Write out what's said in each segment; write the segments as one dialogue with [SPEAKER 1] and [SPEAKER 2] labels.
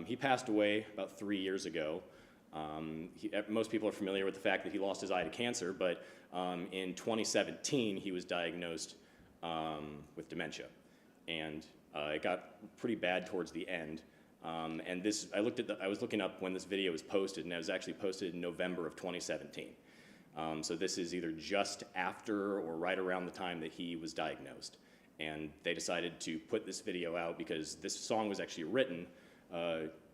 [SPEAKER 1] He passed away about 3 years ago. Most people are familiar with the fact that he lost his eye to cancer, but in 2017 he was diagnosed with dementia, and it got pretty bad towards the end. And this, I was looking up when this video was posted, and it was actually posted in November of 2017. So this is either just after or right around the time that he was diagnosed. And they decided to put this video out because this song was actually written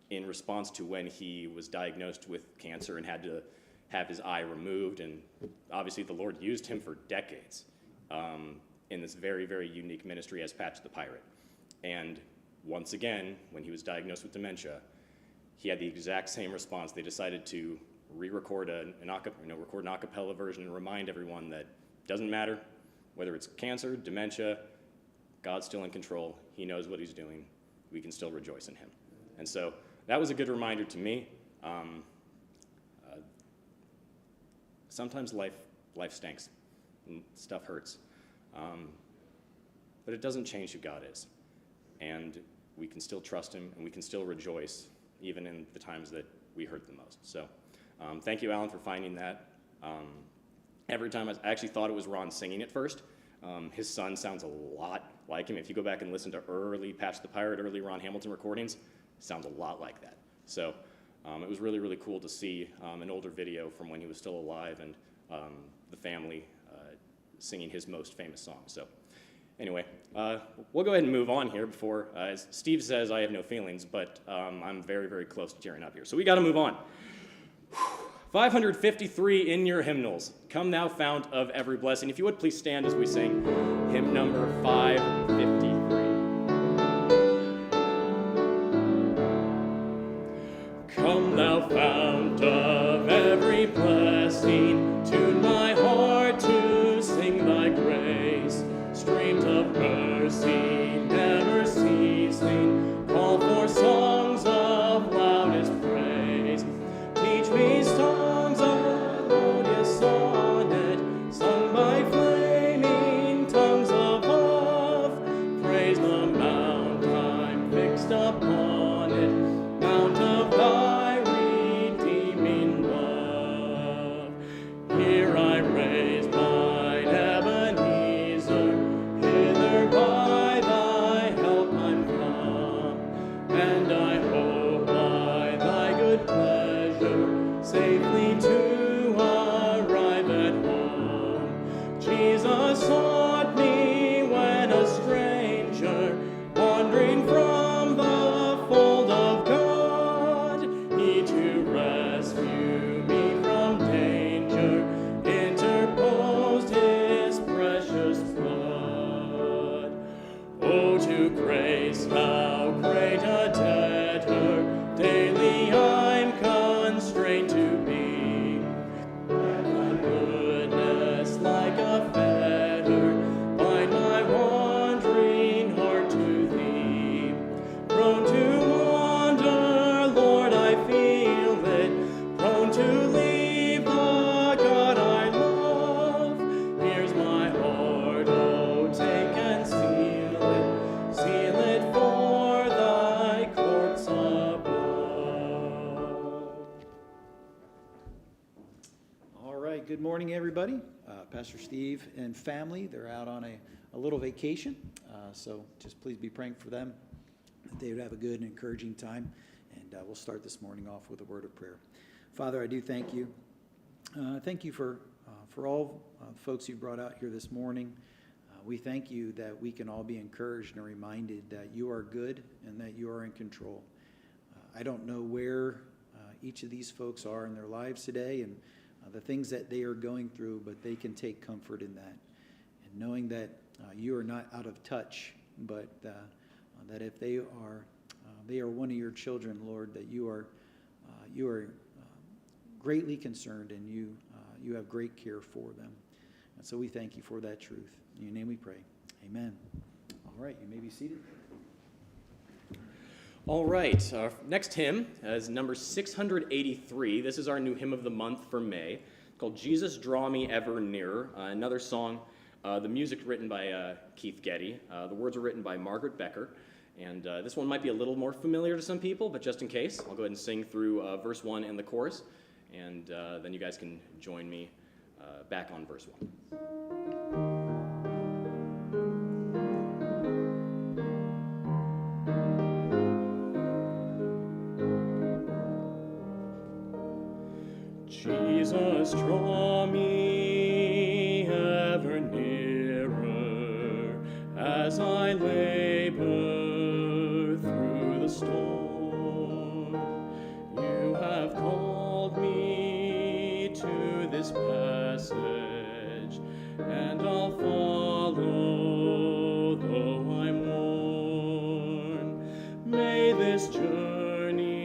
[SPEAKER 1] in response to when he was diagnosed with cancer and had to have his eye removed. And obviously the Lord used him for decades in this very, very unique ministry as Patch the Pirate. And once again, when he was diagnosed with dementia, he had the exact same response. They decided to re-record record an a cappella version and remind everyone that it doesn't matter whether it's cancer, dementia, God's still in control. He knows what he's doing. We can still rejoice in him. And so that was a good reminder to me. Sometimes life stinks and stuff hurts. But it doesn't change who God is. And we can still trust him, and we can still rejoice even in the times that we hurt the most. So thank you, Alan, for finding that. Every time I actually thought it was Ron singing it first. His son sounds a lot like him. If you go back and listen to early Patch the Pirate, early Ron Hamilton recordings, it sounds a lot like that. So it was really, really cool to see an older video from when he was still alive and the family singing his most famous song. So anyway, we'll go ahead and move on here before, as Steve says, I have no feelings, but I'm very, very close to tearing up here. So we got to move on. 553 in your hymnals. Come thou fount of every blessing. If you would please stand as we sing hymn number 553. Come thou fount of every blessing, tune my heart to sing thy grace. Streams of mercy never ceasing, call for songs of loudest praise. Teach me songs of melodious sonnet, sung by flaming tongues above. Praise the mount I'm fixed upon it, mount of thy redeeming love. Here I raise mine Ebenezer, hither by thy help I'm come, and I hope by thy good pleasure safely to arrive at home. Jesus sought me when a stranger, wandering from the fold of God. He to rescue me from danger interposed his precious blood. Oh, to grace how great a debtor daily I'm constrained to be. Let thy goodness like a fetter bind my wandering heart to thee. Prone to wander, Lord, I feel it, prone to leave the God I love. Here's my heart, oh, take and seal it for thy courts above.
[SPEAKER 2] All right, good morning, everybody. Pastor Steve and family, they're out on a little vacation, so just please be praying for them, that they would have a good and encouraging time, and we'll start this morning off with a word of prayer. Father, I do thank you. Thank you for all folks you brought out here this morning. We thank you that we can all be encouraged and reminded that you are good and that you are in control. I don't know where each of these folks are in their lives today and the things that they are going through, but they can take comfort in that. And knowing that you are not out of touch, but that if they are one of your children, Lord, that you are greatly concerned and you have great care for them. And so we thank you for that truth. In your name we pray. Amen. All right, you may be seated.
[SPEAKER 1] All right, our next hymn is number 683. This is our new hymn of the month for May, called Jesus Draw Me Ever Nearer. Another song, the music written by Keith Getty. The words are written by Margaret Becker. And this one might be a little more familiar to some people, but just in case, I'll go ahead and sing through verse 1 and the chorus, and then you guys can join me back on verse 1. Jesus, draw me ever nearer as I labor through the storm. You have called me to this passage, and I'll follow though I'm worn. May this journey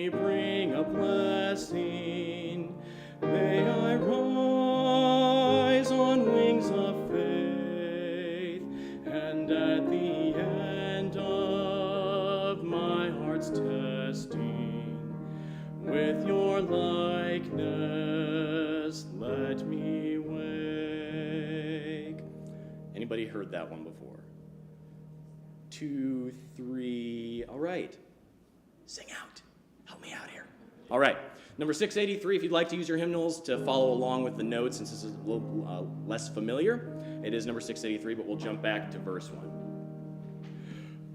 [SPEAKER 1] bring a blessing. May I rise on wings of faith, and at the end of my heart's testing, with your likeness let me wake. Anybody heard that one before? 2, 3, all right. Sing out. Help me out here. All right. Number 683, if you'd like to use your hymnals to follow along with the notes, since this is a little less familiar, it is number 683, but we'll jump back to verse 1.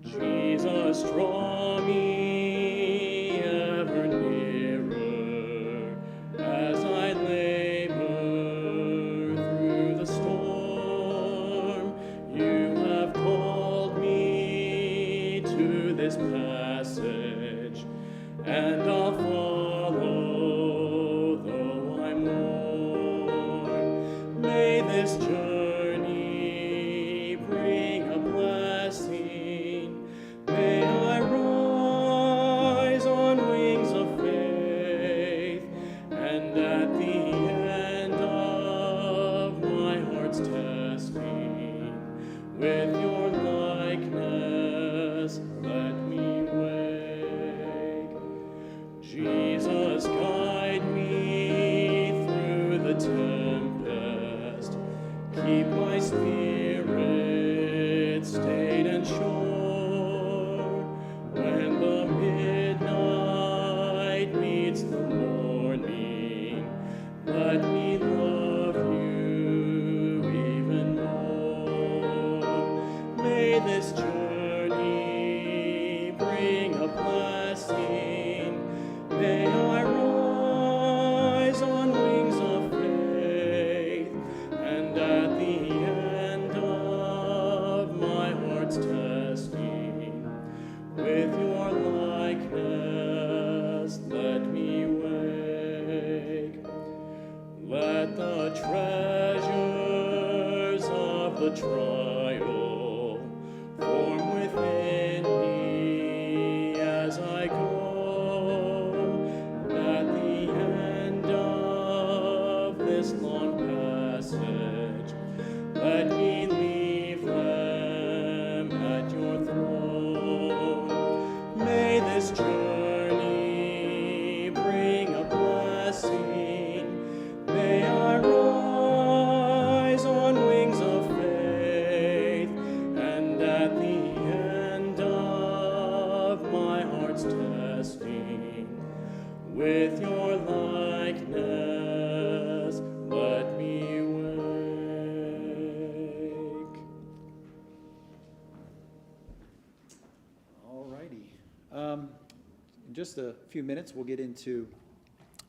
[SPEAKER 1] Jesus, draw me ever nearer as I labor through the storm. You have called me to this passage, and I'll follow. This journey bring a blessing. May I rise on wings of faith, and at the end of my heart's testing, with your likeness let me wake. Jesus, guide me through the tempest. Keep my spirit stayed and sure. When the midnight meets the morning, let me love you even more. May this journey bring a blessing. May I rise on wings of faith, and at the end of my heart's testing, with your likeness let me wake. Let the treasures of the trial form within me as I go. At the end of this long passage, let me leave them at your throne. May this journey bring a blessing. May I rise on wings of faith, and at the end of my heart's testing, with your likeness let me wake.
[SPEAKER 2] All righty. In just a few minutes, we'll get into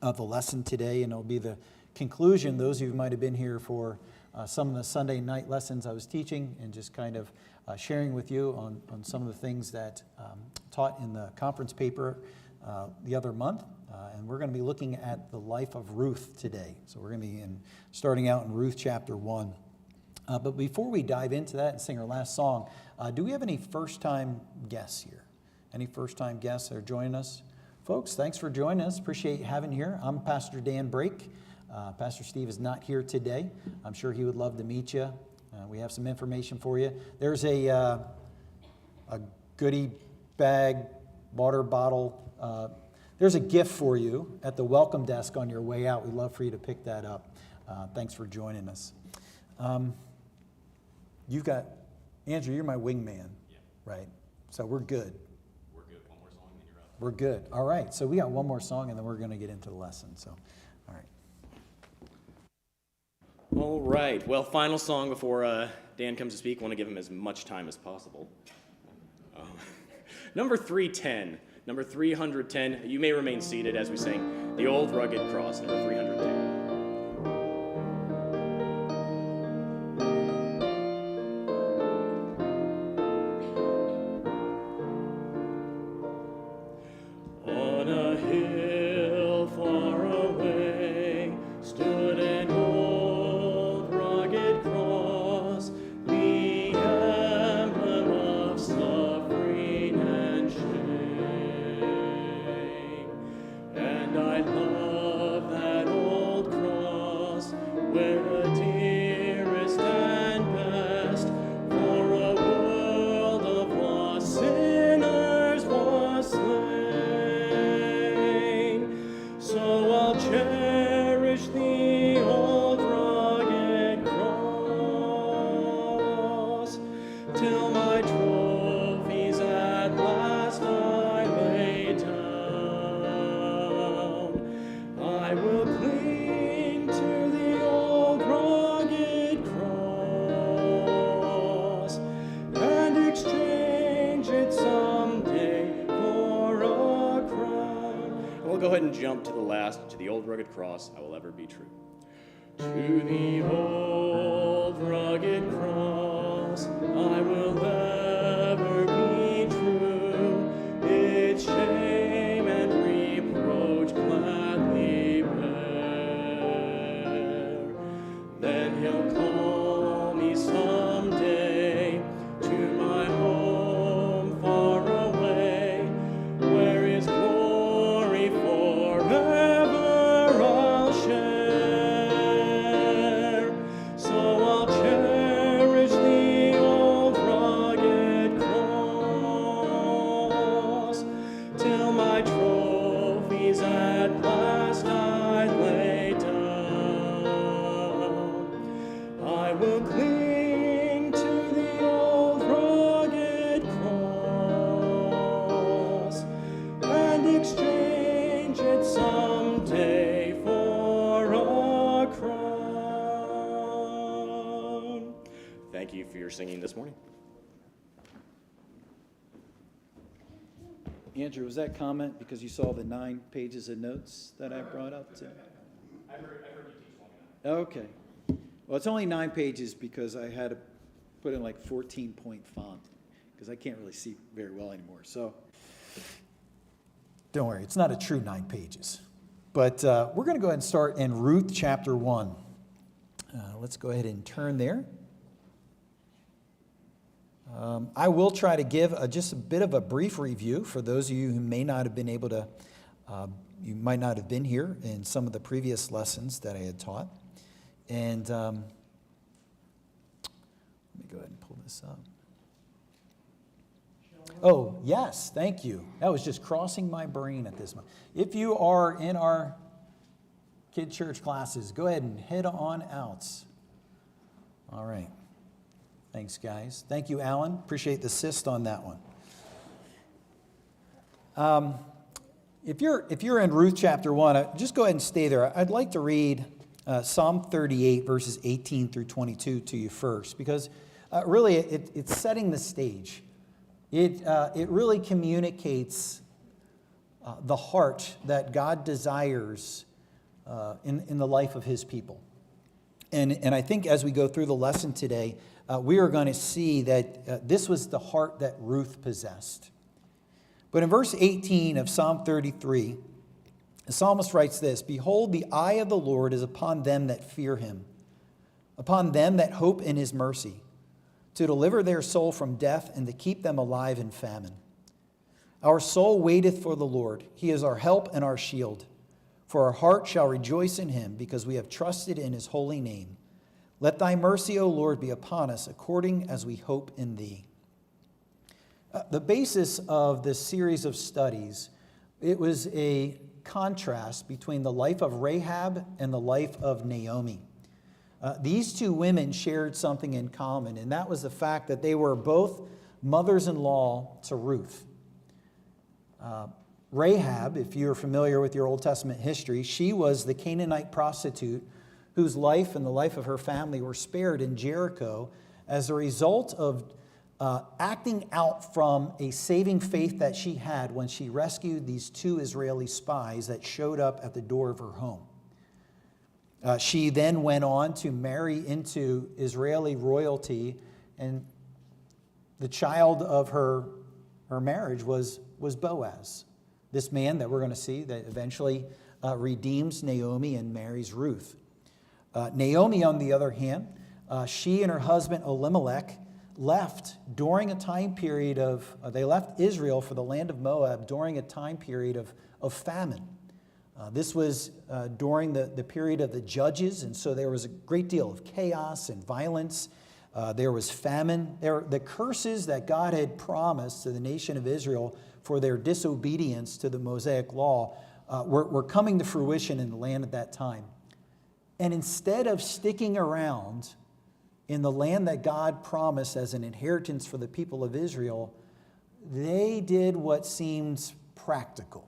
[SPEAKER 2] the lesson today, and it'll be the conclusion. Those of you who might have been here for some of the Sunday night lessons I was teaching, and just kind of sharing with you on some of the things that taught in the conference paper the other month. And we're going to be looking at the life of Ruth today. So we're going to be starting out in Ruth chapter 1. But before we dive into that and sing our last song, do we have any first-time guests here? Any first-time guests that are joining us? Folks, thanks for joining us. Appreciate having you here. I'm Pastor Dan Brake. Pastor Steve is not here today. I'm sure he would love to meet you. We have some information for you. There's a goodie bag, water bottle. There's a gift for you at the welcome desk on your way out. We'd love for you to pick that up. Thanks for joining us. You've got, Andrew, you're my wingman, right? So we're good.
[SPEAKER 1] We're good. One more song, then you're up.
[SPEAKER 2] We're good. All right. So we got one more song, and then we're going to get into the lesson. So, all right.
[SPEAKER 1] All right. Well, final song before Dan comes to speak. I want to give him as much time as possible. Number 310. Number 310. You may remain seated as we sing The Old Rugged Cross, number 310. On a hill far away stood an old rugged cross, the emblem of suffering and shame. And I love that old cross, where the dearest and best for a world of lost sinners was slain. So I'll cherish the old rugged cross till my trophies at last I lay down. I will cling to the old rugged cross and exchange it someday for a crown. And we'll go ahead and jump to the last, to the old rugged cross, I will ever be true. To the old rugged cross, I will ever be true. Its shame and reproach gladly bear. Then he'll call me someday to my home far away, where his glory forever I'll share. So I'll cherish the old rugged cross till my trophies at last I lay down. I will cling to the old rugged cross and exchange it someday for a crown. Thank you for your singing this morning.
[SPEAKER 2] Andrew, was that comment because you saw the 9 pages of notes that I brought up?
[SPEAKER 1] I heard you teach long enough.
[SPEAKER 2] Okay. Well, it's only 9 pages because I had to put in like 14-point font because I can't really see very well anymore. So don't worry, it's not a true 9 pages. But we're going to go ahead and start in Ruth chapter 1. Let's go ahead and turn there. I will try to give just a bit of a brief review for those of you who may not have been able to, you might not have been here in some of the previous lessons that I had taught. And let me go ahead and pull this up. Oh, yes, thank you. That was just crossing my brain at this moment. If you are in our kid church classes, go ahead and head on out. All right. Thanks, guys. Thank you, Alan. Appreciate the assist on that one. If you're in Ruth chapter 1, just go ahead and stay there. I'd like to read Psalm 38, verses 18 through 22 to you first, because really it's setting the stage. It really communicates the heart that God desires in the life of his people. And I think as we go through the lesson today, we are going to see that this was the heart that Ruth possessed. But in verse 18 of Psalm 33, the psalmist writes this: "Behold, the eye of the Lord is upon them that fear him, upon them that hope in his mercy, to deliver their soul from death and to keep them alive in famine. Our soul waiteth for the Lord. He is our help and our shield. For our heart shall rejoice in him, because we have trusted in his holy name. Let thy mercy, O Lord, be upon us, according as we hope in thee." The basis of this series of studies, it was a contrast between the life of Rahab and the life of Naomi. These two women shared something in common, and that was the fact that they were both mothers-in-law to Ruth. Rahab, if you're familiar with your Old Testament history, she was the Canaanite prostitute whose life and the life of her family were spared in Jericho as a result of acting out from a saving faith that she had when she rescued these 2 Israeli spies that showed up at the door of her home. She then went on to marry into Israeli royalty, and the child of her marriage was Boaz, this man that we're going to see that eventually redeems Naomi and marries Ruth. Naomi, on the other hand, she and her husband Elimelech left during a time period of, they left Israel for the land of Moab during a time period of famine. This was during the period of the Judges, and so there was a great deal of chaos and violence. There was famine. The curses that God had promised to the nation of Israel for their disobedience to the Mosaic law were coming to fruition in the land at that time. And instead of sticking around in the land that God promised as an inheritance for the people of Israel, they did what seemed practical.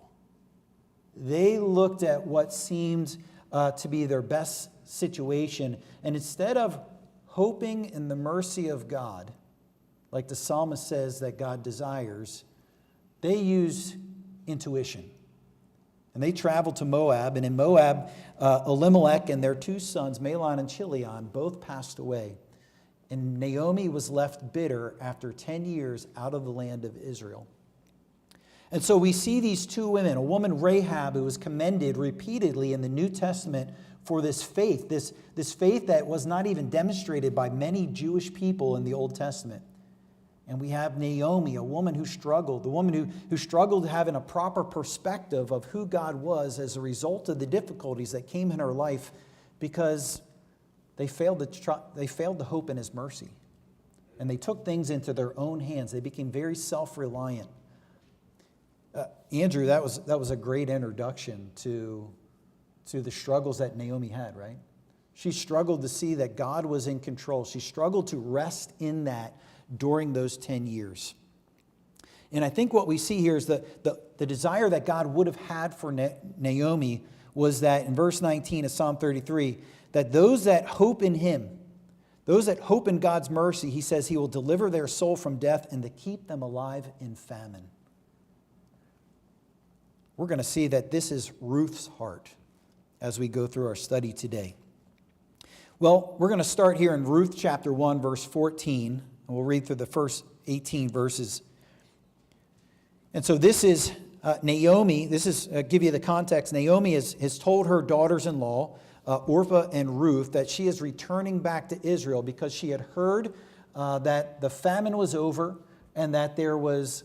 [SPEAKER 2] They looked at what seemed to be their best situation, and instead of hoping in the mercy of God, like the psalmist says that God desires, they used intuition. And they traveled to Moab, and in Moab, Elimelech and their 2 sons, Mahlon and Chilion, both passed away. And Naomi was left bitter after 10 years out of the land of Israel. And so we see these 2 women, a woman Rahab who was commended repeatedly in the New Testament for this faith that was not even demonstrated by many Jewish people in the Old Testament. And we have Naomi, a woman who struggled, the woman who struggled having a proper perspective of who God was as a result of the difficulties that came in her life because they failed to hope in His mercy. And they took things into their own hands. They became very self-reliant. Andrew, that was a great introduction to the struggles that Naomi had, right? She struggled to see that God was in control. She struggled to rest in that during those 10 years. And I think what we see here is the desire that God would have had for Naomi was that in verse 19 of Psalm 33, that those that hope in Him, those that hope in God's mercy, He says He will deliver their soul from death and to keep them alive in famine. We're going to see that this is Ruth's heart as we go through our study today. Well, we're going to start here in Ruth chapter 1, verse 14, and we'll read through the first 18 verses. And so this is Naomi. This is, give you the context. Naomi has told her daughters-in-law, Orpah and Ruth, that she is returning back to Israel because she had heard that the famine was over and that there was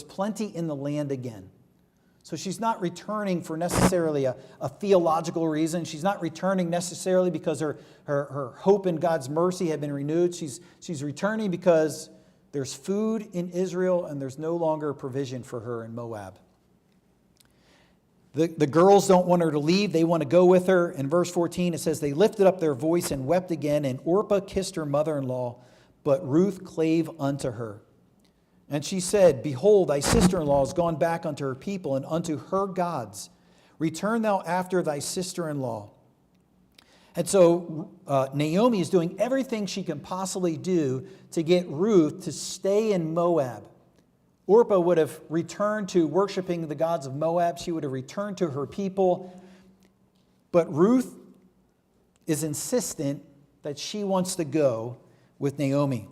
[SPEAKER 2] plenty in the land again. So she's not returning for necessarily a theological reason. She's not returning necessarily because her hope in God's mercy had been renewed. She's returning because there's food in Israel and there's no longer provision for her in Moab. The girls don't want her to leave. They want to go with her. In verse 14 it says, they lifted up their voice and wept again, and Orpah kissed her mother-in-law, but Ruth clave unto her. And she said, behold, thy sister-in-law is gone back unto her people and unto her gods. Return thou after thy sister-in-law. And so Naomi is doing everything she can possibly do to get Ruth to stay in Moab. Orpah would have returned to worshiping the gods of Moab. She would have returned to her people. But Ruth is insistent that she wants to go with Naomi.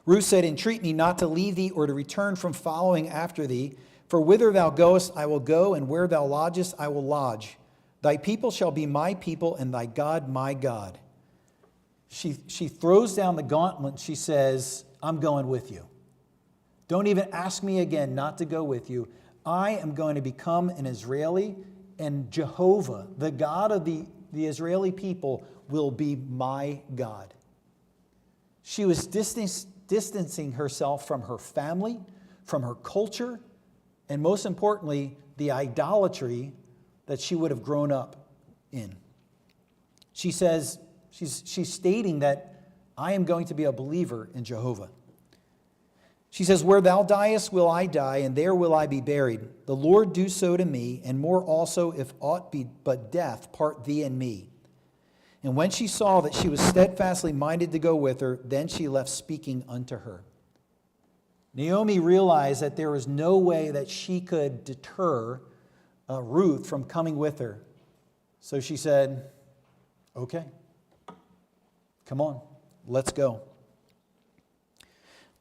[SPEAKER 2] Ruth said, entreat me not to leave thee or to return from following after thee. For whither thou goest, I will go, and where thou lodgest, I will lodge. Thy people shall be my people, and thy God my God. She throws down the gauntlet. She says, I'm going with you. Don't even ask me again not to go with you. I am going to become an Israeli, and Jehovah, the God of the Israeli people, will be my God. She was distancing herself from her family, from her culture, and most importantly, the idolatry that she would have grown up in. She says, she's stating that I am going to be a believer in Jehovah. She says, where thou diest will I die, and there will I be buried. The Lord do so to me, and more also, if aught be but death part thee and me. And when she saw that she was steadfastly minded to go with her, then she left speaking unto her. Naomi realized that there was no way that she could deter Ruth from coming with her. So she said, okay, come on, let's go.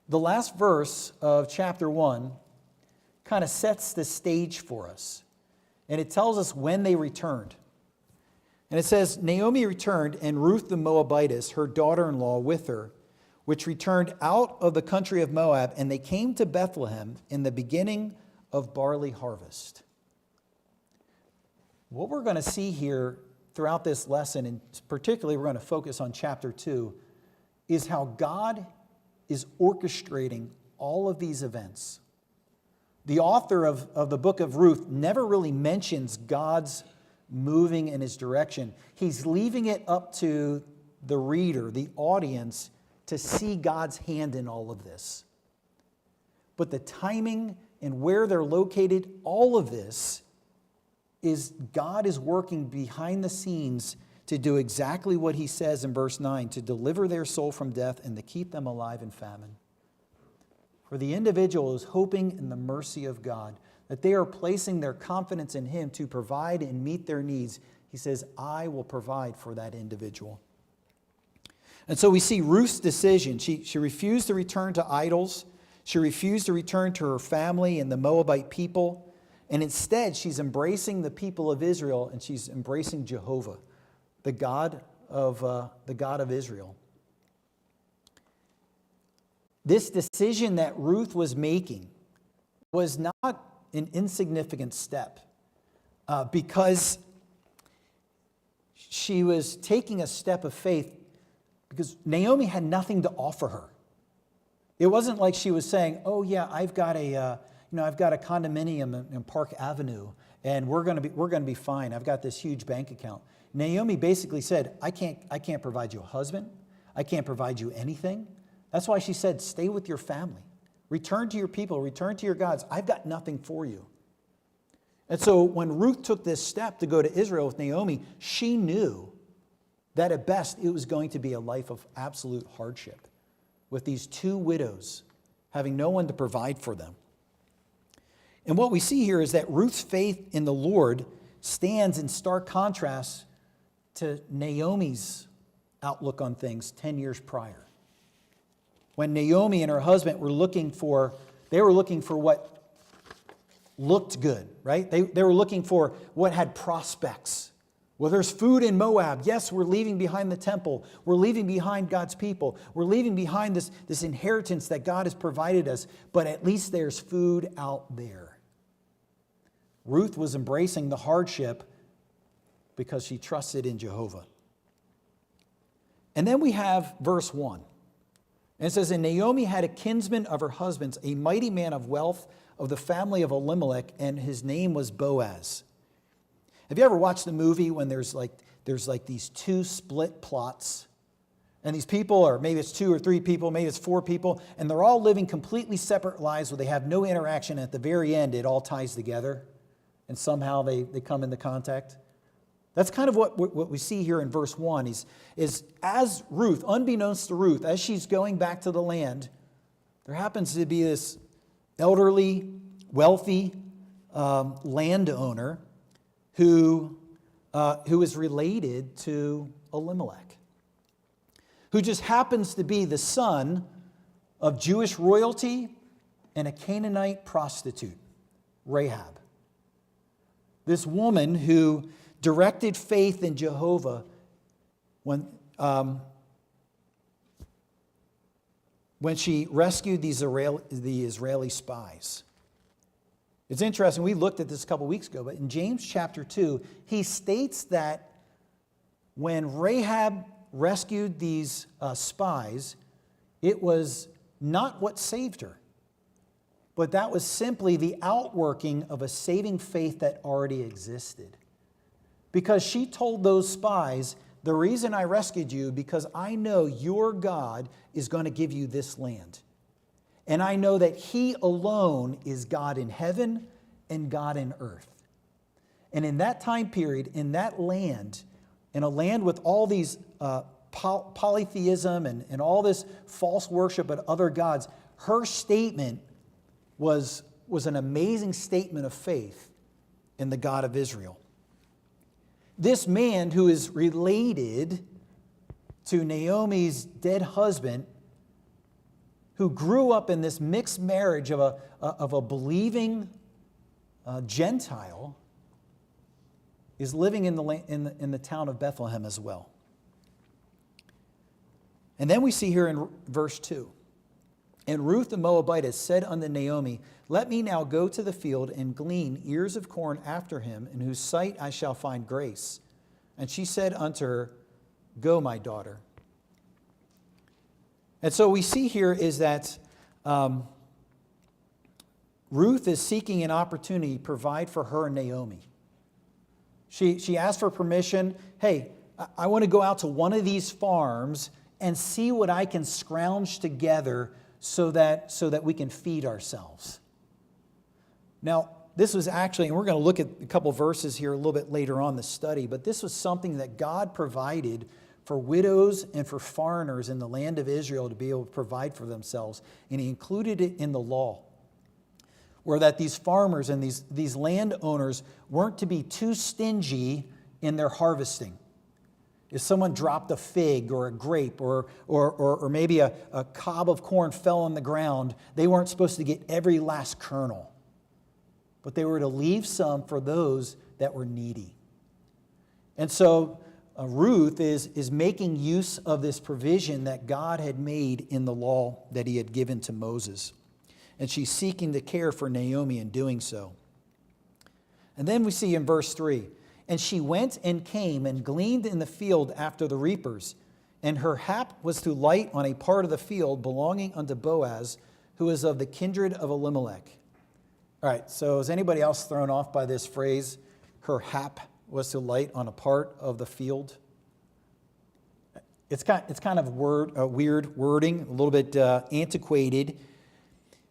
[SPEAKER 2] The last verse of chapter 1 kind of sets the stage for us. And it tells us when they returned. And it says, Naomi returned, and Ruth the Moabitess, her daughter-in-law, with her, which returned out of the country of Moab, and they came to Bethlehem in the beginning of barley harvest. What we're going to see here throughout this lesson, and particularly we're going to focus on chapter 2, is how God is orchestrating all of these events. The author of the book of Ruth never really mentions God's moving in his direction. He's leaving it up to the reader, the audience, to see God's hand in all of this. But the timing and where they're located, all of this is God is working behind the scenes to do exactly what he says in verse 9, to deliver their soul from death and to keep them alive in famine. For the individual is hoping in the mercy of God, that they are placing their confidence in him to provide and meet their needs. He says, I will provide for that individual. And so we see Ruth's decision. She refused to return to idols. She refused to return to her family and the Moabite people. And instead, she's embracing the people of Israel, and she's embracing Jehovah, the God of Israel. This decision that Ruth was making was not an insignificant step because she was taking a step of faith because Naomi had nothing to offer her. It wasn't like she was saying, "Oh yeah, I've got a condominium in Park Avenue, and we're going to be fine. I've got this huge bank account." Naomi basically said, I can't provide you a husband. I can't provide you anything. That's why she said, stay with your family. Return to your people. Return to your gods. I've got nothing for you. And so when Ruth took this step to go to Israel with Naomi, she knew that at best it was going to be a life of absolute hardship with these two widows having no one to provide for them. And what we see here is that Ruth's faith in the Lord stands in stark contrast to Naomi's outlook on things 10 years prior. When Naomi and her husband were looking for what looked good, right? They were looking for what had prospects. Well, there's food in Moab. Yes, we're leaving behind the temple. We're leaving behind God's people. We're leaving behind this inheritance that God has provided us, but at least there's food out there. Ruth was embracing the hardship because she trusted in Jehovah. And then we have verse 1. And it says, and Naomi had a kinsman of her husband's, a mighty man of wealth of the family of Elimelech, and his name was Boaz. Have you ever watched the movie when there's like these two split plots? And these people, or maybe it's 2 or 3 people, maybe it's 4 people, and they're all living completely separate lives where they have no interaction. At the very end, it all ties together, and somehow they come into contact. That's kind of what we see here in verse 1 is as Ruth, unbeknownst to Ruth, as she's going back to the land, there happens to be this elderly, wealthy landowner who is related to Elimelech, who just happens to be the son of Jewish royalty and a Canaanite prostitute, Rahab. This woman who directed faith in Jehovah when she rescued the Israeli spies. It's interesting, we looked at this a couple weeks ago, but in James chapter 2, he states that when Rahab rescued these spies, it was not what saved her, but that was simply the outworking of a saving faith that already existed. Because she told those spies, the reason I rescued you, because I know your God is going to give you this land. and I know that he alone is God in heaven and God in earth. And in that time period, in that land, in a land with all these polytheism and all this false worship of other gods, her statement was an amazing statement of faith in the God of Israel. This man who is related to Naomi's dead husband, who grew up in this mixed marriage of a believing Gentile, is living in the town of Bethlehem as well. And then we see here in verse 2, and Ruth the Moabitess said unto Naomi, let me now go to the field and glean ears of corn after him, in whose sight I shall find grace. And she said unto her, go, my daughter. And so we see here is that Ruth is seeking an opportunity to provide for her and Naomi. She asked for permission. Hey, I want to go out to one of these farms and see what I can scrounge together so that we can feed ourselves. Now, this was actually, and we're going to look at a couple verses here a little bit later on in the study, but this was something that God provided for widows and for foreigners in the land of Israel to be able to provide for themselves. And he included it in the law, where that these farmers and these landowners weren't to be too stingy in their harvesting. If someone dropped a fig or a grape or maybe a cob of corn fell on the ground, they weren't supposed to get every last kernel. But they were to leave some for those that were needy. And so Ruth is making use of this provision that God had made in the law that he had given to Moses. And she's seeking to care for Naomi in doing so. And then we see in verse 3, and she went and came and gleaned in the field after the reapers, and her hap was to light on a part of the field belonging unto Boaz, who is of the kindred of Elimelech. All right, so is anybody else thrown off by this phrase, her hap was to light on a part of the field? It's kind of weird wording, a little bit antiquated,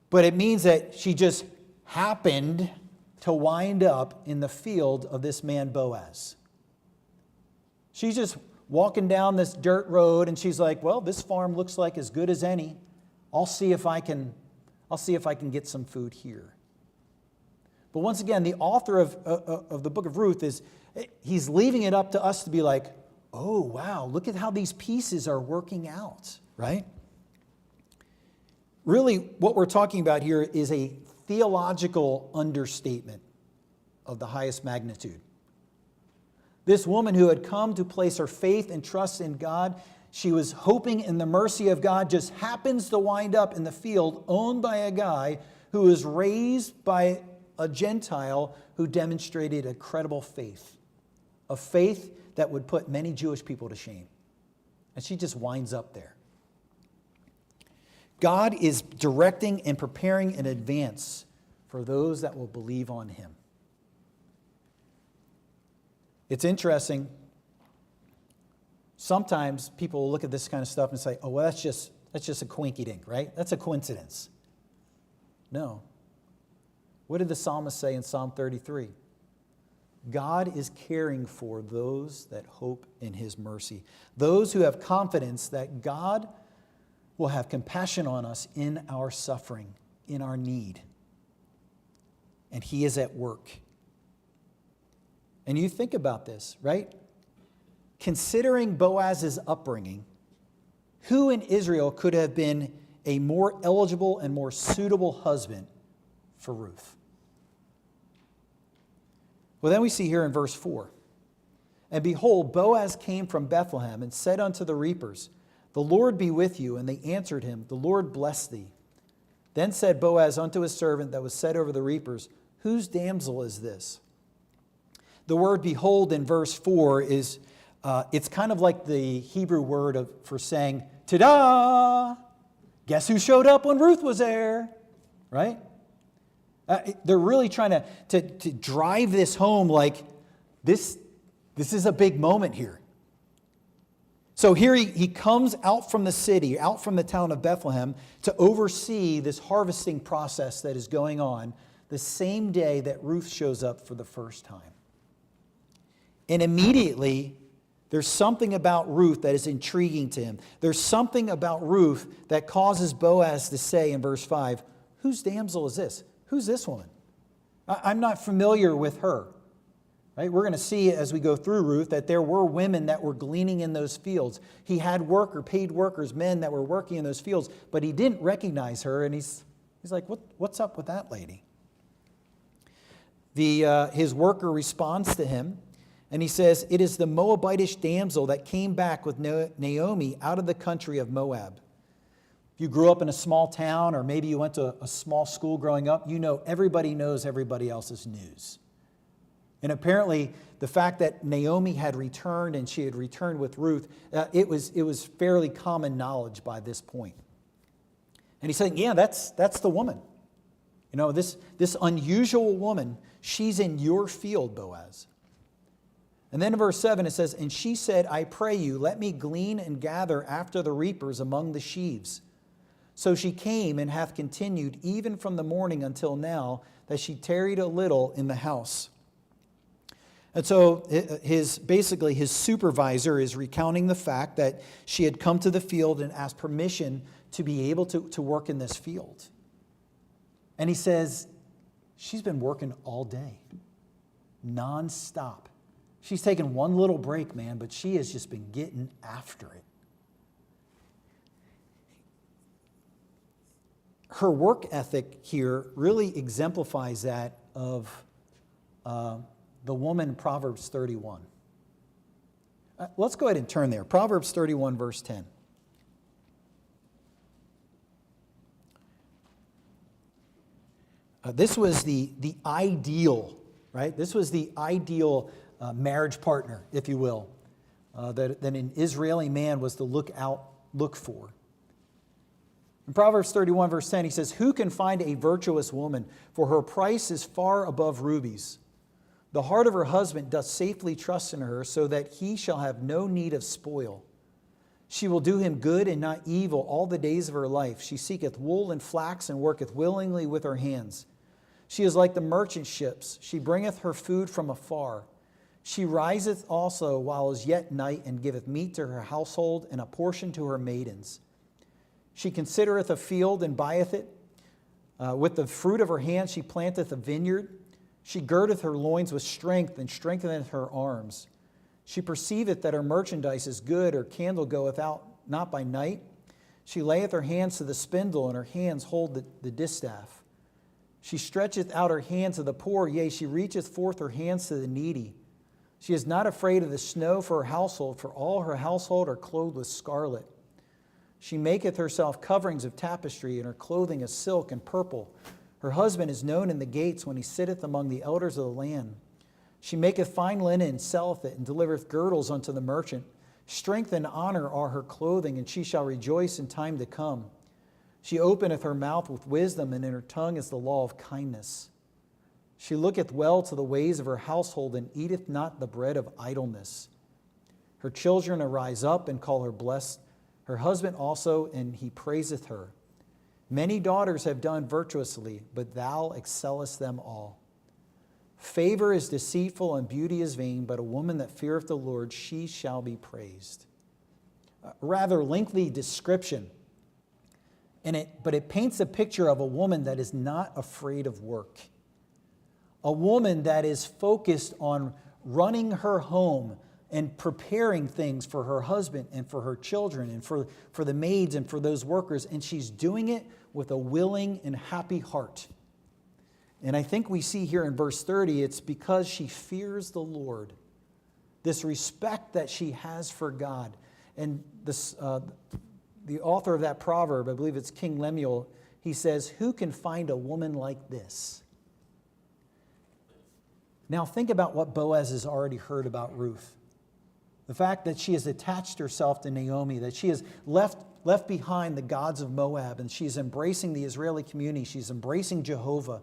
[SPEAKER 2] but it means that she just happened to wind up in the field of this man Boaz. She's just walking down this dirt road and she's like, well, this farm looks like as good as any. I'll see if I can get some food here. But once again, the author of the book of Ruth he's leaving it up to us to be like, oh, wow, look at how these pieces are working out, right? Really, what we're talking about here is a theological understatement of the highest magnitude. This woman who had come to place her faith and trust in God, she was hoping in the mercy of God, just happens to wind up in the field owned by a guy who was raised by a Gentile who demonstrated a credible faith, a faith that would put many Jewish people to shame. And she just winds up there. God is directing and preparing in advance for those that will believe on him. It's interesting. Sometimes people will look at this kind of stuff and say, oh, well, that's just a coinky-dink, right? That's a coincidence. No. What did the psalmist say in Psalm 33? God is caring for those that hope in his mercy. Those who have confidence that God will have compassion on us in our suffering, in our need. And he is at work. And you think about this, right? Considering Boaz's upbringing, who in Israel could have been a more eligible and more suitable husband for Ruth? Well, then we see here in verse 4, and behold, Boaz came from Bethlehem and said unto the reapers, the Lord be with you. And they answered him, the Lord bless thee. Then said Boaz unto his servant that was set over the reapers, whose damsel is this? The word behold in verse 4 is, it's kind of like the Hebrew word for saying, ta-da! Guess who showed up when Ruth was there? Right? They're really trying to drive this home like this is a big moment here. So here he comes out from the city, out from the town of Bethlehem, to oversee this harvesting process that is going on the same day that Ruth shows up for the first time. And immediately, there's something about Ruth that is intriguing to him. There's something about Ruth that causes Boaz to say in verse 5, whose damsel is this? Who's this woman? I'm not familiar with her. Right? We're going to see as we go through Ruth that there were women that were gleaning in those fields. He had paid workers, men that were working in those fields, but he didn't recognize her, and he's like, what's up with that lady? His worker responds to him, and he says, it is the Moabitish damsel that came back with Naomi out of the country of Moab. If you grew up in a small town, or maybe you went to a small school growing up, you know everybody knows everybody else's news. And apparently, the fact that Naomi had returned and she had returned with Ruth, it was fairly common knowledge by this point. And he's saying, yeah, that's the woman. You know, this unusual woman, she's in your field, Boaz. And then in verse 7 it says, and she said, I pray you, let me glean and gather after the reapers among the sheaves. So she came and hath continued even from the morning until now, that she tarried a little in the house. And so his supervisor is recounting the fact that she had come to the field and asked permission to be able to work in this field. And he says, she's been working all day, nonstop. She's taken one little break, man, but she has just been getting after it. Her work ethic here really exemplifies that of the woman in Proverbs 31. Let's go ahead and turn there. Proverbs 31, verse 10. This was the ideal, right? This was the ideal marriage partner, if you will, that an Israeli man was to look for. In Proverbs 31, verse 10, he says, who can find a virtuous woman? For her price is far above rubies. The heart of her husband doth safely trust in her, so that he shall have no need of spoil. She will do him good and not evil all the days of her life. She seeketh wool and flax, and worketh willingly with her hands. She is like the merchant ships. She bringeth her food from afar. She riseth also while is yet night, and giveth meat to her household, and a portion to her maidens. She considereth a field, and buyeth it. With the fruit of her hand she planteth a vineyard. She girdeth her loins with strength, and strengtheneth her arms. She perceiveth that her merchandise is good, her candle goeth out not by night. She layeth her hands to the spindle, and her hands hold the distaff. She stretcheth out her hand to the poor, yea, she reacheth forth her hands to the needy. She is not afraid of the snow for her household, for all her household are clothed with scarlet. She maketh herself coverings of tapestry, and her clothing is silk and purple. Her husband is known in the gates when he sitteth among the elders of the land. She maketh fine linen and selleth it, and delivereth girdles unto the merchant. Strength and honor are her clothing, and she shall rejoice in time to come. She openeth her mouth with wisdom, and in her tongue is the law of kindness. She looketh well to the ways of her household, and eateth not the bread of idleness. Her children arise up and call her blessed, her husband also, and he praiseth her. Many daughters have done virtuously, but thou excellest them all. Favor is deceitful and beauty is vain, but a woman that feareth the Lord, she shall be praised. A rather lengthy description, but it paints a picture of a woman that is not afraid of work. A woman that is focused on running her home and preparing things for her husband and for her children and for the maids and for those workers, and she's doing it with a willing and happy heart. And I think we see here in verse 30, it's because she fears the Lord, this respect that she has for God. And this, the author of that proverb, I believe it's King Lemuel, he says, who can find a woman like this? Now think about what Boaz has already heard about Ruth. The fact that she has attached herself to Naomi, that she has left behind the gods of Moab, and she's embracing the Israeli community. She's embracing Jehovah.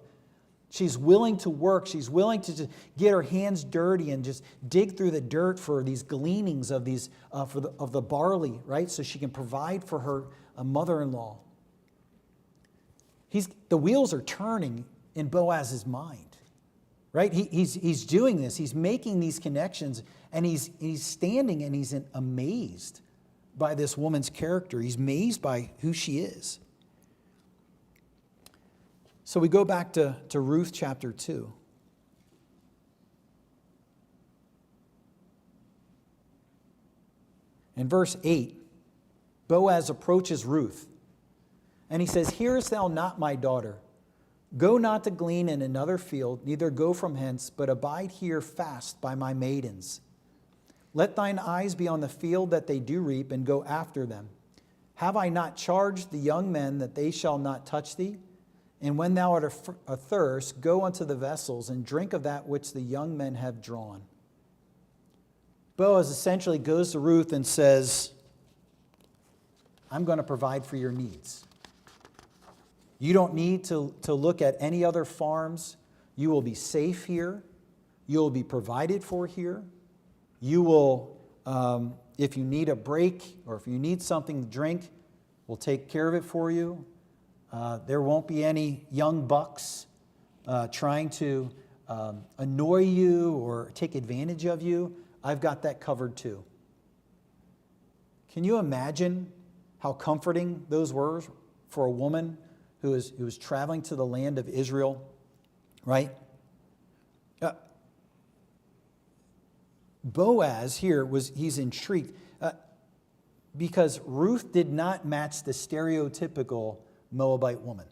[SPEAKER 2] She's willing to work. She's willing to just get her hands dirty and just dig through the dirt for these gleanings of these of the barley, right? So she can provide for her mother-in-law. The wheels are turning in Boaz's mind, right? He's doing this. He's making these connections, and he's standing and he's amazed by this woman's character. He's amazed by who she is. So we go back to Ruth chapter 2. In verse 8, Boaz approaches Ruth, and he says, "Hearest thou not, my daughter? Go not to glean in another field, neither go from hence, but abide here fast by my maidens. Let thine eyes be on the field that they do reap, and go after them. Have I not charged the young men that they shall not touch thee? And when thou art athirst, go unto the vessels, and drink of that which the young men have drawn." Boaz essentially goes to Ruth and says, "I'm going to provide for your needs. You don't need to look at any other farms. You will be safe here. You will be provided for here. You will, if you need a break or if you need something to drink, we'll take care of it for you. There won't be any young bucks trying to annoy you or take advantage of you. I've got that covered too." Can you imagine how comforting those were for a woman who was traveling to the land of Israel, right? Boaz here he's intrigued because Ruth did not match the stereotypical Moabite woman.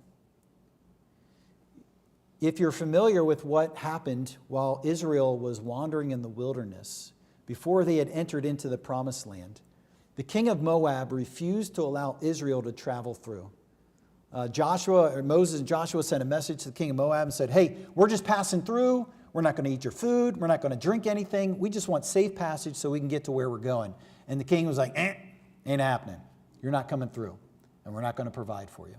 [SPEAKER 2] If you're familiar with what happened while Israel was wandering in the wilderness, before they had entered into the promised land, the king of Moab refused to allow Israel to travel through. Moses and Joshua sent a message to the king of Moab and said, "Hey, we're just passing through. We're not going to eat your food. We're not going to drink anything. We just want safe passage so we can get to where we're going." And the king was like, "Ain't happening. You're not coming through, and we're not going to provide for you."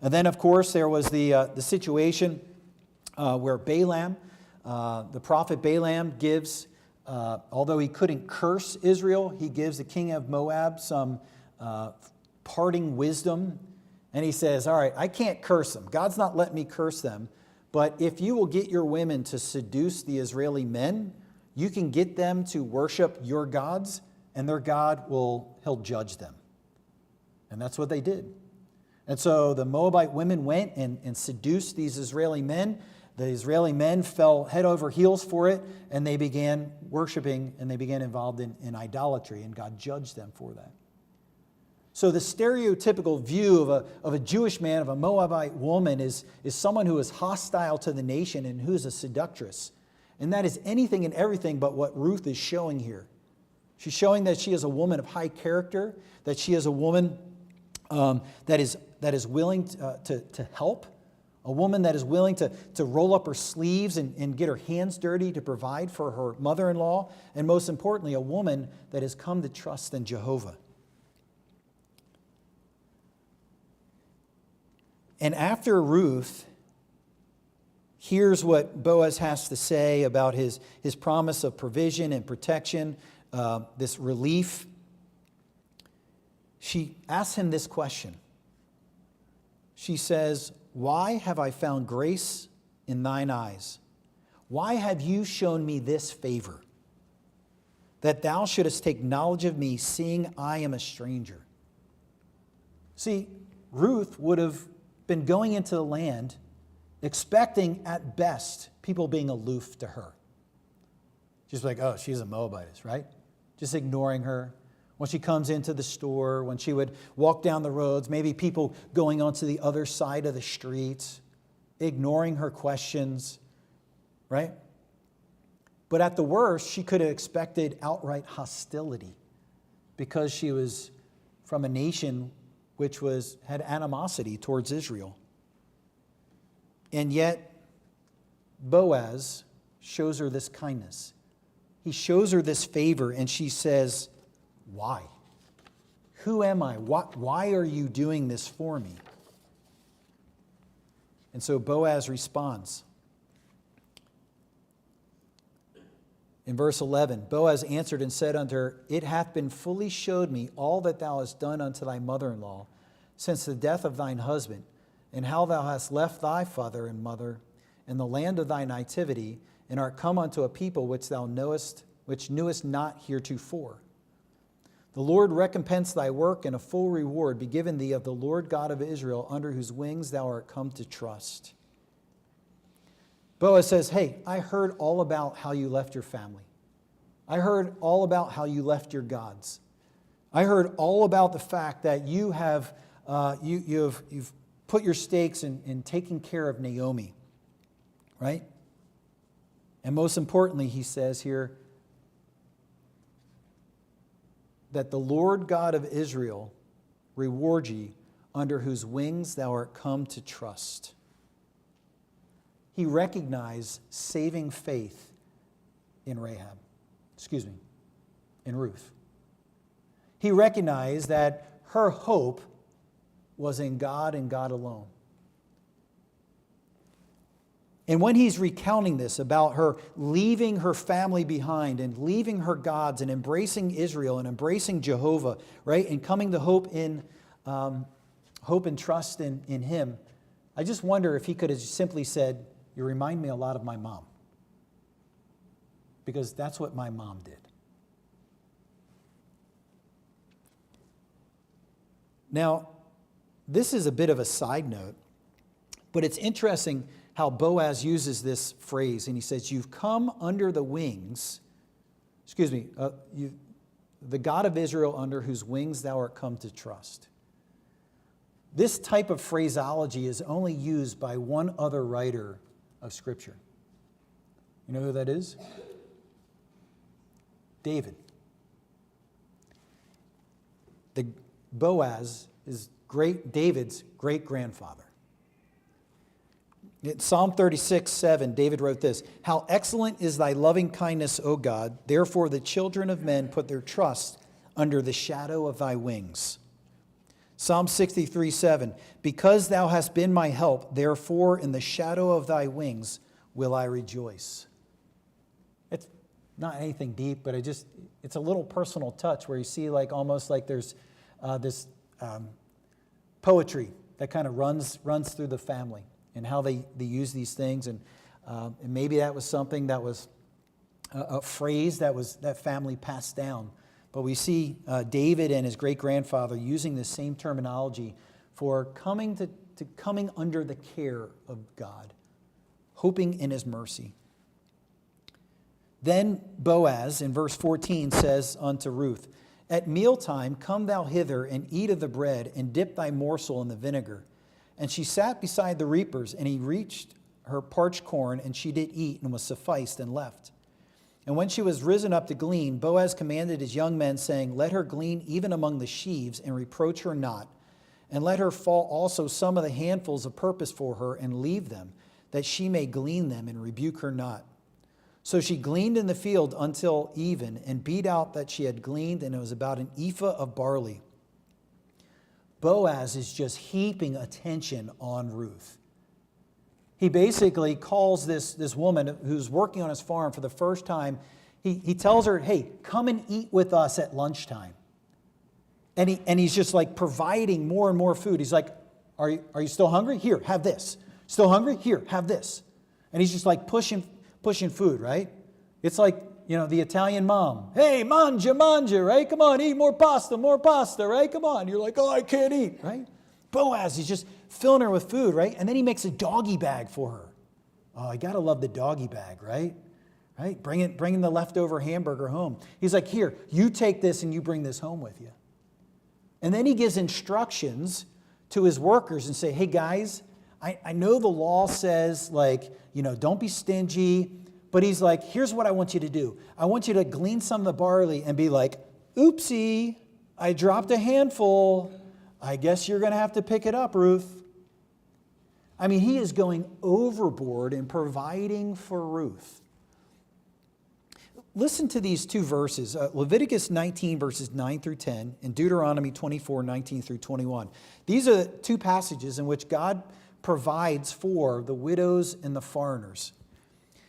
[SPEAKER 2] And then, of course, there was the situation where Balaam, the prophet Balaam, gives, although he couldn't curse Israel, he gives the king of Moab some parting wisdom. And he says, "All right, I can't curse them. God's not letting me curse them. But if you will get your women to seduce the Israeli men, you can get them to worship your gods, and their God he'll judge them." And that's what they did. And so the Moabite women went and seduced these Israeli men. The Israeli men fell head over heels for it, and they began worshiping, and they began involved in idolatry, and God judged them for that. So the stereotypical view of a Jewish man, of a Moabite woman, is someone who is hostile to the nation and who is a seductress. And that is anything and everything but what Ruth is showing here. She's showing that she is a woman of high character, that she is a woman that is willing to help, a woman that is willing to roll up her sleeves and get her hands dirty to provide for her mother-in-law, and most importantly, a woman that has come to trust in Jehovah. And after Ruth hears what Boaz has to say about his promise of provision and protection, this relief, she asks him this question. She says, "Why have I found grace in thine eyes? Why have you shown me this favor, that thou shouldest take knowledge of me, seeing I am a stranger?" See, Ruth would have been going into the land expecting at best people being aloof to her. Just like, "Oh, she's a Moabitess," right? Just ignoring her. When she comes into the store, when she would walk down the roads, maybe people going onto the other side of the street, ignoring her questions, right? But at the worst, she could have expected outright hostility because she was from a nation which had animosity towards Israel. And yet, Boaz shows her this kindness. He shows her this favor, and she says, "Why? Who am I? Why are you doing this for me?" And so Boaz responds. In verse 11, Boaz answered and said unto her, It hath been fully showed me all that thou hast done unto thy mother-in-law since the death of thine husband, and how thou hast left thy father and mother and the land of thy nativity, and art come unto a people which thou knowest, which knewest not heretofore. The Lord recompense thy work, and a full reward be given thee of the Lord God of Israel, under whose wings thou art come to trust. Boaz says, hey, I heard all about how you left your family. I heard all about how you left your gods. I heard all about the fact that you have you've put your stakes in taking care of Naomi, right? And most importantly, he says here that the Lord God of Israel reward ye, under whose wings thou art come to trust. He recognized saving faith in Ruth. He recognized that her hope was in God and God alone. And when he's recounting this about her leaving her family behind and leaving her gods and embracing Israel and embracing Jehovah, right, and coming to hope and trust in him, I just wonder if he could have simply said, you remind me a lot of my mom. Because that's what my mom did. Now, this is a bit of a side note, but it's interesting how Boaz uses this phrase, and he says, you've come under the wings, the God of Israel, under whose wings thou art come to trust. This type of phraseology is only used by one other writer of Scripture. You know who that is? David. Boaz is David's great-grandfather. In Psalm 36:7, David wrote this, How excellent is thy loving kindness, O God! Therefore the children of men put their trust under the shadow of thy wings. Psalm 63:7, Because thou hast been my help, therefore in the shadow of thy wings will I rejoice. It's not anything deep, but it's a little personal touch where you see almost like there's this poetry that kind of runs through the family and how they use these things. And maybe that was something that was a phrase that family passed down. But we see David and his great-grandfather using the same terminology for coming under the care of God, hoping in his mercy. Then Boaz, in verse 14, says unto Ruth, At mealtime come thou hither, and eat of the bread, and dip thy morsel in the vinegar. And she sat beside the reapers, and he reached her parched corn, and she did eat, and was sufficed, and left. And when she was risen up to glean, Boaz commanded his young men, saying, Let her glean even among the sheaves, and reproach her not. And let her fall also some of the handfuls of purpose for her, and leave them, that she may glean them, and rebuke her not. So she gleaned in the field until even, and beat out that she had gleaned, and it was about an ephah of barley. Boaz is just heaping attention on Ruth. He basically calls this woman who's working on his farm for the first time. He tells her, hey, come and eat with us at lunchtime. And he's just providing more and more food. He's like, are you still hungry? Here, have this. Still hungry? Here, have this. And he's just pushing food, right? It's like, the Italian mom. Hey, mangia, right? Come on, eat more pasta, right? Come on. You're like, oh, I can't eat, right? Boaz, he's just filling her with food, right? And then he makes a doggy bag for her. Oh, I got to love the doggy bag, right? Right? Bringing the leftover hamburger home. He's like, here, you take this and you bring this home with you. And then he gives instructions to his workers and say, hey, guys, I know the law says, don't be stingy. But he's like, here's what I want you to do. I want you to glean some of the barley and be like, oopsie, I dropped a handful. I guess you're going to have to pick it up, Ruth. I mean, he is going overboard in providing for Ruth. Listen to these two verses, Leviticus 19, verses 9 through 10, and Deuteronomy 24, 19 through 21. These are two passages in which God provides for the widows and the foreigners.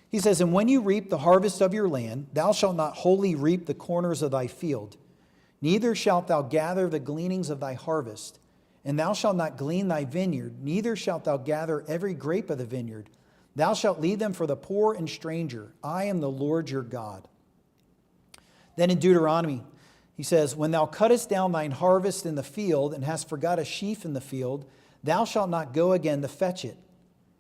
[SPEAKER 2] He says, and when you reap the harvest of your land, thou shalt not wholly reap the corners of thy field, neither shalt thou gather the gleanings of thy harvest. And thou shalt not glean thy vineyard, neither shalt thou gather every grape of the vineyard. Thou shalt leave them for the poor and stranger. I am the Lord your God. Then in Deuteronomy, he says, when thou cuttest down thine harvest in the field, and hast forgot a sheaf in the field, thou shalt not go again to fetch it.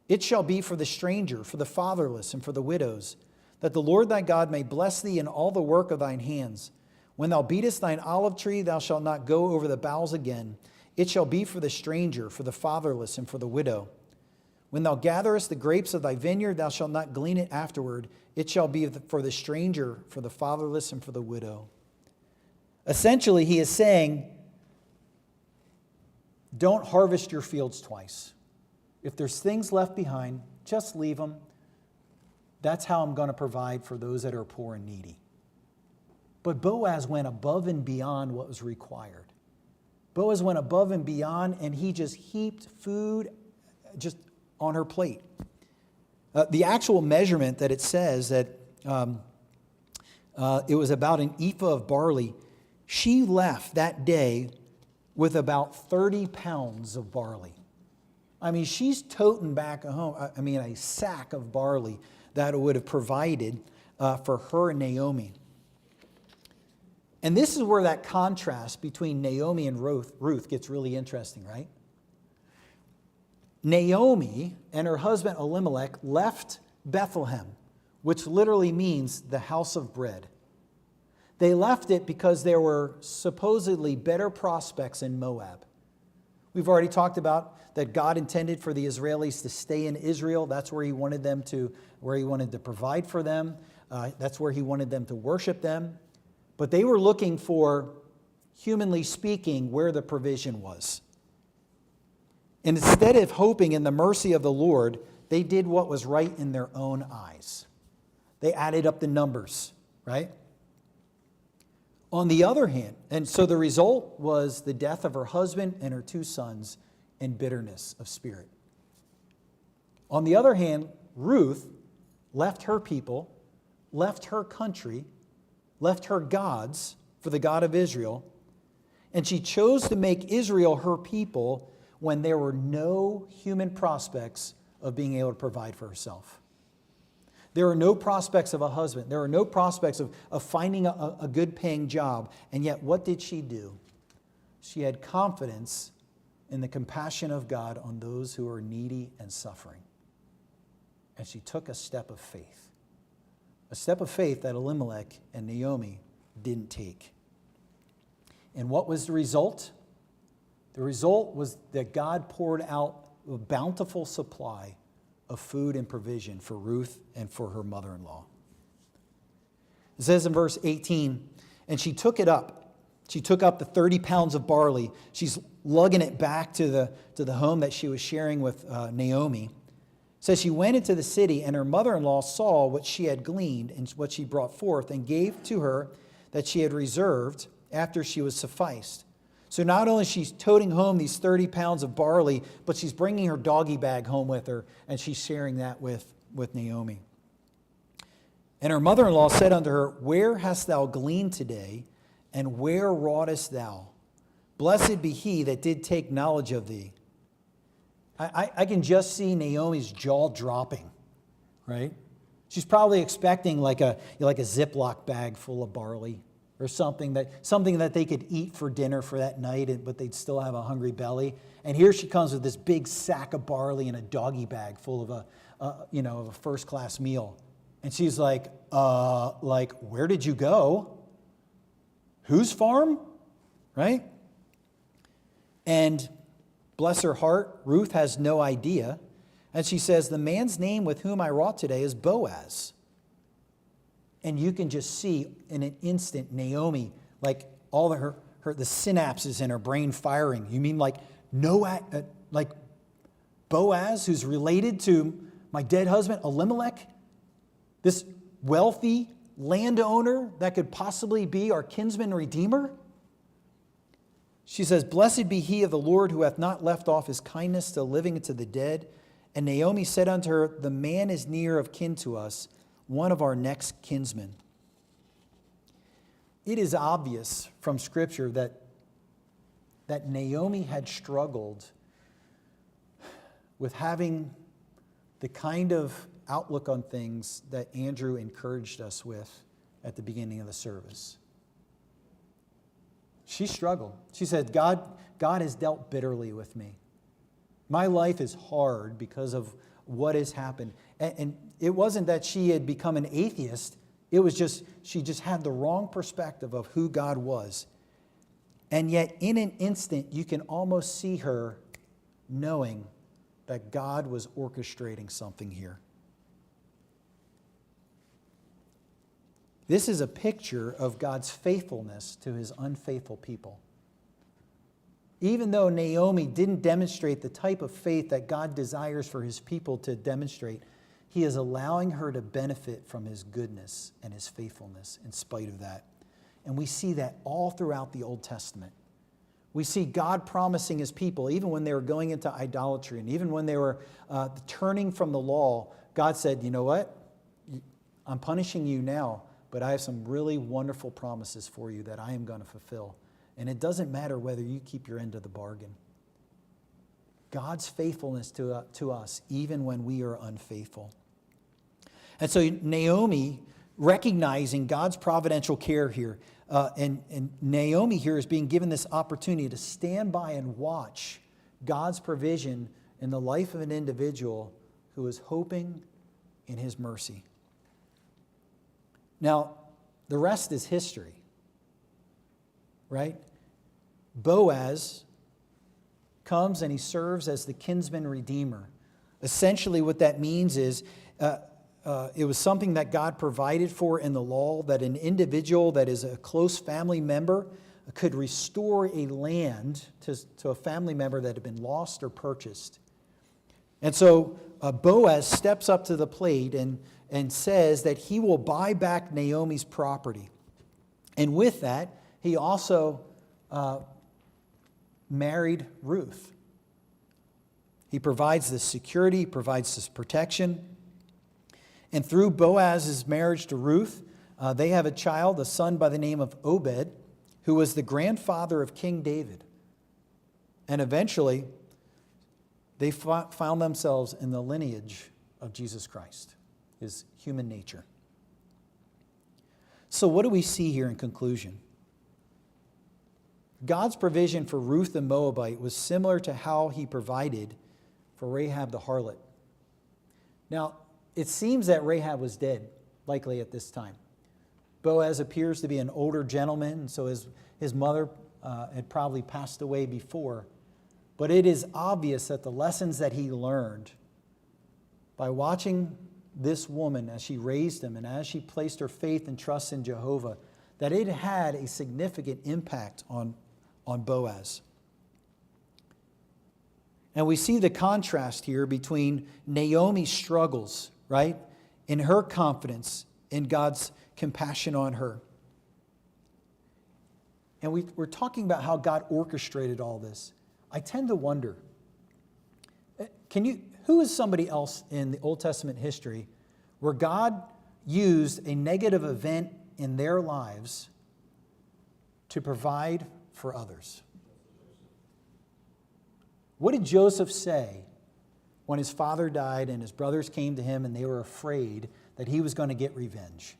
[SPEAKER 2] It shall be for the stranger, for the fatherless, and for the widows, that the Lord thy God may bless thee in all the work of thine hands. When thou beatest thine olive tree, thou shalt not go over the boughs again. It shall be for the stranger, for the fatherless, and for the widow. When thou gatherest the grapes of thy vineyard, thou shalt not glean it afterward. It shall be for the stranger, for the fatherless, and for the widow. Essentially, he is saying, don't harvest your fields twice. If there's things left behind, just leave them. That's how I'm going to provide for those that are poor and needy. But Boaz went above and beyond what was required. Boaz went above and beyond, and he just heaped food just on her plate. The actual measurement that it says that it was about an ephah of barley, she left that day with about 30 pounds of barley. I mean, she's toting back home, a sack of barley that would have provided for her and Naomi. And this is where that contrast between Naomi and Ruth gets really interesting, right? Naomi and her husband Elimelech left Bethlehem, which literally means the house of bread. They left it because there were supposedly better prospects in Moab. We've already talked about that God intended for the Israelis to stay in Israel. That's where he wanted to provide for them. That's where he wanted them to worship them. But they were looking for, humanly speaking, where the provision was. And instead of hoping in the mercy of the Lord, they did what was right in their own eyes. They added up the numbers, right? On the other hand, and so the result was the death of her husband and her 2 sons and bitterness of spirit. On the other hand, Ruth left her people, left her country, left her gods for the God of Israel, and she chose to make Israel her people when there were no human prospects of being able to provide for herself. There were no prospects of a husband. There were no prospects of finding a good paying job. And yet, what did she do? She had confidence in the compassion of God on those who are needy and suffering. And she took a step of faith. A step of faith that Elimelech and Naomi didn't take. And what was the result? The result was that God poured out a bountiful supply of food and provision for Ruth and for her mother-in-law. It says in verse 18, and she took it up. She took up the 30 pounds of barley. She's lugging it back to the home that she was sharing with Naomi. It says she went into the city, and her mother-in-law saw what she had gleaned and what she brought forth, and gave to her that she had reserved after she was sufficed. So not only she's toting home these 30 pounds of barley, but she's bringing her doggy bag home with her, and she's sharing that with Naomi. And her mother-in-law said unto her, where hast thou gleaned today, and where wroughtest thou? Blessed be he that did take knowledge of thee. I can just see Naomi's jaw dropping, right? She's probably expecting like a Ziploc bag full of barley, or something that they could eat for dinner for that night, but they'd still have a hungry belly. And here she comes with this big sack of barley and a doggy bag full of a first-class meal. And she's like, where did you go? Whose farm? Right? And bless her heart, Ruth has no idea. And she says, the man's name with whom I wrought today is Boaz. And you can just see in an instant Naomi, like all the synapses in her brain firing. You mean like Boaz, who's related to my dead husband Elimelech, this wealthy landowner that could possibly be our kinsman redeemer? She says, "Blessed be he of the Lord who hath not left off his kindness till living unto the dead." And Naomi said unto her, "The man is near of kin to us, one of our next kinsmen." It is obvious from Scripture that Naomi had struggled with having the kind of outlook on things that Andrew encouraged us with at the beginning of the service. She struggled. She said, God has dealt bitterly with me. My life is hard because of what has happened. And it wasn't that she had become an atheist. It was just, she just had the wrong perspective of who God was. And yet, in an instant, you can almost see her knowing that God was orchestrating something here. This is a picture of God's faithfulness to his unfaithful people. Even though Naomi didn't demonstrate the type of faith that God desires for his people to demonstrate, he is allowing her to benefit from his goodness and his faithfulness in spite of that. And we see that all throughout the Old Testament. We see God promising his people, even when they were going into idolatry and even when they were turning from the law, God said, "You know what? I'm punishing you now, but I have some really wonderful promises for you that I am going to fulfill. And it doesn't matter whether you keep your end of the bargain." God's faithfulness to us, even when we are unfaithful. And so Naomi, recognizing God's providential care here, and Naomi here is being given this opportunity to stand by and watch God's provision in the life of an individual who is hoping in his mercy. Now, the rest is history, right? Boaz comes and he serves as the kinsman redeemer. Essentially what that means is it was something that God provided for in the law, that an individual that is a close family member could restore a land to a family member that had been lost or purchased. And so Boaz steps up to the plate and says that he will buy back Naomi's property. And with that, he also married Ruth. He provides this security, he provides this protection. And through Boaz's marriage to Ruth, they have a child, a son by the name of Obed, who was the grandfather of King David. And eventually, they found themselves in the lineage of Jesus Christ, his human nature. So what do we see here in conclusion? God's provision for Ruth the Moabite was similar to how he provided for Rahab the harlot. Now, it seems that Rahab was dead, likely at this time. Boaz appears to be an older gentleman, and so his mother had probably passed away before. But it is obvious that the lessons that he learned by watching this woman as she raised him and as she placed her faith and trust in Jehovah, that it had a significant impact on Boaz. And we see the contrast here between Naomi's struggles, right, and her confidence in God's compassion on her. And we're talking about how God orchestrated all this. I tend to wonder, who is somebody else in the Old Testament history where God used a negative event in their lives to provide for others? What did Joseph say when his father died and his brothers came to him and they were afraid that he was going to get revenge?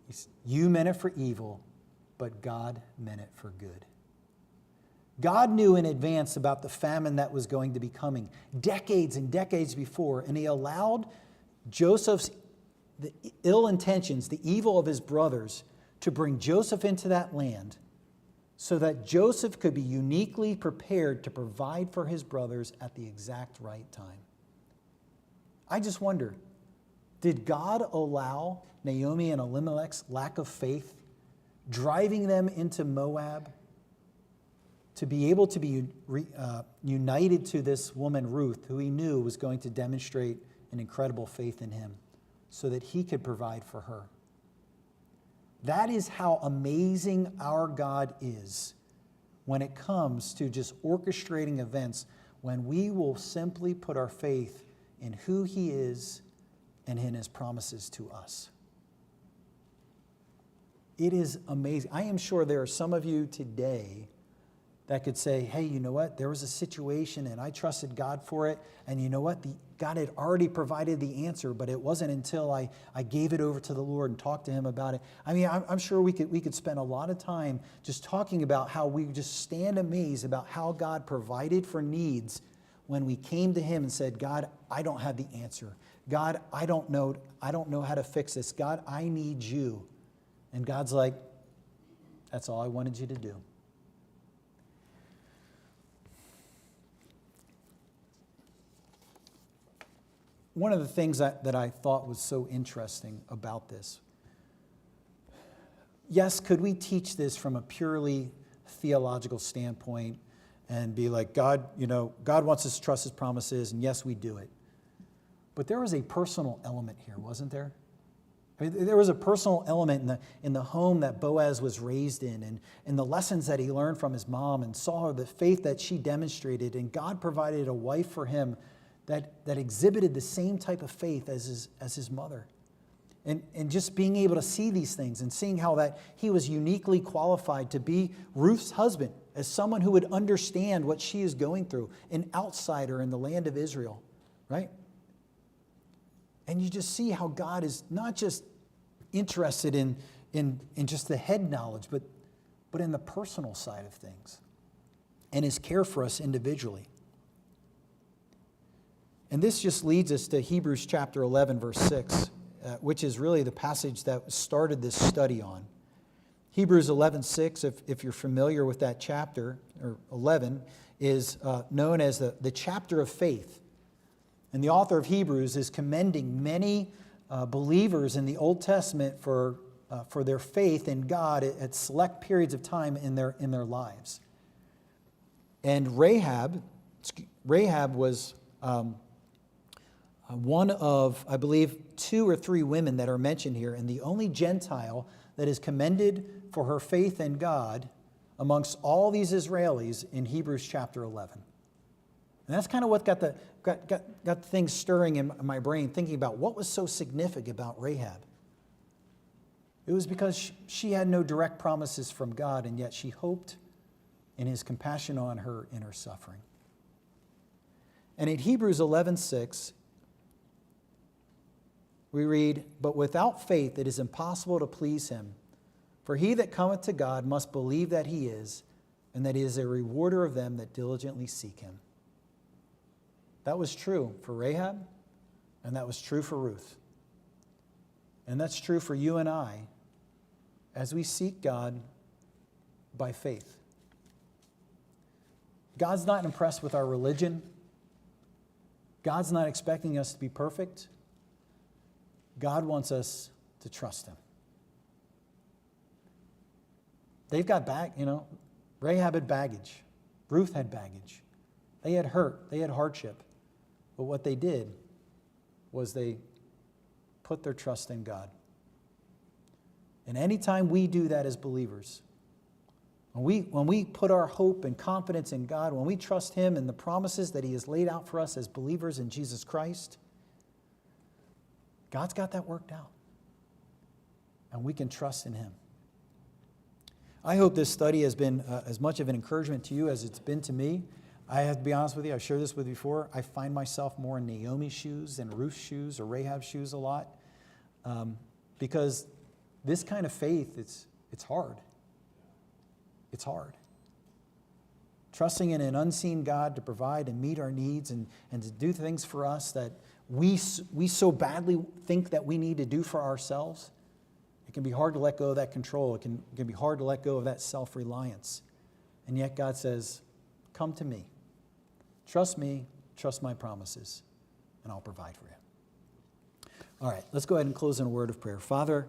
[SPEAKER 2] He said, "You meant it for evil, but God meant it for good." God knew in advance about the famine that was going to be coming decades and decades before, and he allowed Joseph's the ill intentions, the evil of his brothers, to bring Joseph into that land so that Joseph could be uniquely prepared to provide for his brothers at the exact right time. I just wonder, did God allow Naomi and Elimelech's lack of faith, driving them into Moab, to be able to be united to this woman, Ruth, who he knew was going to demonstrate an incredible faith in him so that he could provide for her? That is how amazing our God is. when it comes to just orchestrating events, when we will simply put our faith in who he is and in his promises to us. It is amazing. I am sure there are some of you today that could say, hey, you know what? There was a situation and I trusted God for it. And you know what? God had already provided the answer, but it wasn't until I gave it over to the Lord and talked to him about it. I mean, I'm sure we could spend a lot of time just talking about how we just stand amazed about how God provided for needs when we came to him and said, God, I don't have the answer. God, I don't know how to fix this. God, I need you. And God's like, that's all I wanted you to do. One of the things that I thought was so interesting about this, yes, could we teach this from a purely theological standpoint and be like, God wants us to trust his promises, and yes, we do it. But there was a personal element here, wasn't there? I mean, there was a personal element in the home that Boaz was raised in, and the lessons that he learned from his mom, and saw the faith that she demonstrated, and God provided a wife for him that exhibited the same type of faith as his mother. And just being able to see these things and seeing how that he was uniquely qualified to be Ruth's husband, as someone who would understand what she is going through, an outsider in the land of Israel, right? And you just see how God is not just interested in just the head knowledge, but in the personal side of things and his care for us individually. And this just leads us to Hebrews chapter 11, verse 6, which is really the passage that started this study on. Hebrews 11:6, if you're familiar with that chapter, or 11, is known as the chapter of faith. And the author of Hebrews is commending many believers in the Old Testament for their faith in God at select periods of time in their lives. And Rahab was one of, I believe, 2 or 3 women that are mentioned here, and the only Gentile that is commended for her faith in God amongst all these Israelis in Hebrews chapter 11. And that's kind of what got things stirring in my brain, thinking about what was so significant about Rahab. It was because she had no direct promises from God, and yet she hoped in his compassion on her in her suffering. And in Hebrews 11:6, we read, "But without faith it is impossible to please him. For he that cometh to God must believe that he is, and that he is a rewarder of them that diligently seek him." That was true for Rahab, and that was true for Ruth. And that's true for you and I as we seek God by faith. God's not impressed with our religion. God's not expecting us to be perfect. God wants us to trust him. They've got Rahab had baggage. Ruth had baggage. They had hurt. They had hardship. But what they did was they put their trust in God. And anytime we do that as believers, when we put our hope and confidence in God, when we trust him and the promises that he has laid out for us as believers in Jesus Christ, God's got that worked out. And we can trust in him. I hope this study has been as much of an encouragement to you as it's been to me. I have to be honest with you, I've shared this with you before. I find myself more in Naomi's shoes than Ruth's shoes or Rahab's shoes a lot. Because this kind of faith, it's hard. It's hard. Trusting in an unseen God to provide and meet our needs and to do things for us that we so badly think that we need to do for ourselves. It can be hard to let go of that control. It can be hard to let go of that self-reliance. And yet God says, come to me. Trust me, trust my promises, and I'll provide for you. All right, let's go ahead and close in a word of prayer. Father,